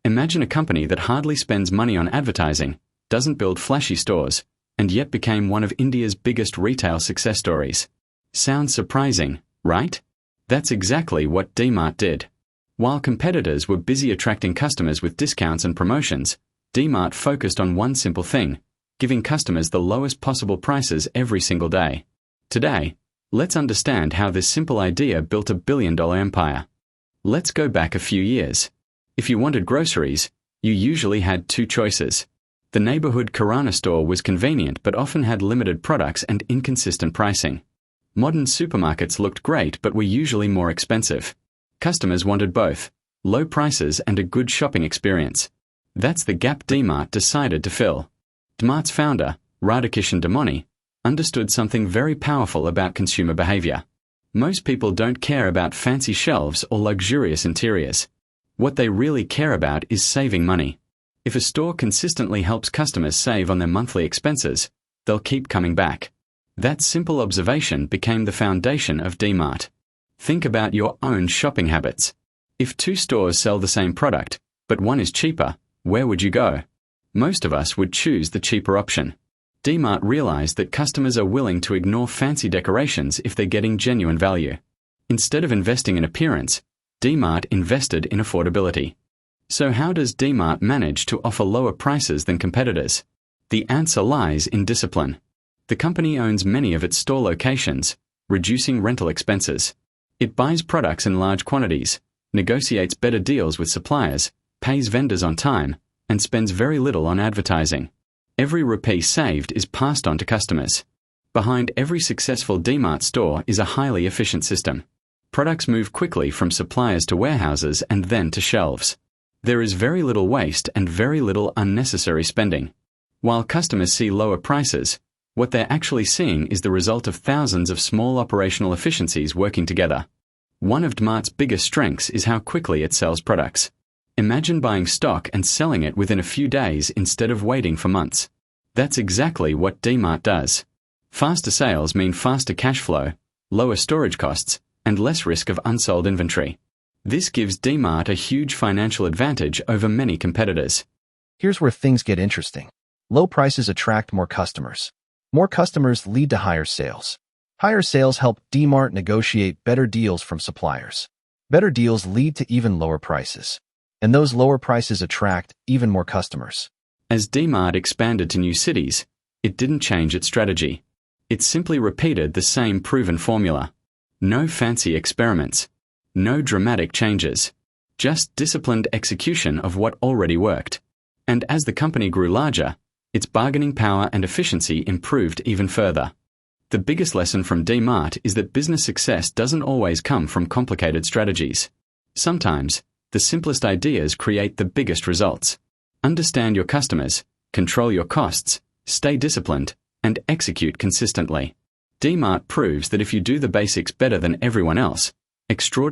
Imagine a company that hardly spends money on advertising, doesn't build flashy stores, and yet became one of India's biggest retail success stories. Sounds surprising, right? That's exactly what DMart did. While competitors were busy attracting customers with discounts and promotions, DMart focused on one simple thing: giving customers the lowest possible prices every single day. Today, let's understand how this simple idea built a billion-dollar empire. Let's go back a few years. If you wanted groceries, you usually had two choices. The neighborhood Kirana store was convenient but often had limited products and inconsistent pricing. Modern supermarkets looked great but were usually more expensive. Customers wanted both, low prices and a good shopping experience. That's the gap DMart decided to fill. DMart's founder, Radhakishan Damani, understood something very powerful about consumer behavior. Most people don't care about fancy shelves or luxurious interiors. What they really care about is saving money. If a store consistently helps customers save on their monthly expenses, they'll keep coming back. That simple observation became the foundation of DMart. Think about your own shopping habits. If two stores sell the same product, but one is cheaper, where would you go? Most of us would choose the cheaper option. DMart realized that customers are willing to ignore fancy decorations if they're getting genuine value. Instead of investing in appearance, DMart invested in affordability. So how does DMart manage to offer lower prices than competitors? The answer lies in discipline. The company owns many of its store locations, reducing rental expenses. It buys products in large quantities, negotiates better deals with suppliers, pays vendors on time, and spends very little on advertising. Every rupee saved is passed on to customers. Behind every successful DMart store is a highly efficient system. Products move quickly from suppliers to warehouses and then to shelves. There is very little waste and very little unnecessary spending. While customers see lower prices, what they're actually seeing is the result of thousands of small operational efficiencies working together. One of DMart's biggest strengths is how quickly it sells products. Imagine buying stock and selling it within a few days instead of waiting for months. That's exactly what DMart does. Faster sales mean faster cash flow, lower storage costs, and less risk of unsold inventory. This gives DMart a huge financial advantage over many competitors. Here's where things get interesting. Low prices attract more customers. More customers lead to higher sales. Higher sales help DMart negotiate better deals from suppliers. Better deals lead to even lower prices. And those lower prices attract even more customers. As DMart expanded to new cities, it didn't change its strategy. It simply repeated the same proven formula. No fancy experiments. No dramatic changes. Just disciplined execution of what already worked. And as the company grew larger, its bargaining power and efficiency improved even further. The biggest lesson from DMart is that business success doesn't always come from complicated strategies. Sometimes, the simplest ideas create the biggest results. Understand your customers, control your costs, stay disciplined, and execute consistently. DMart proves that if you do the basics better than everyone else, extraordinary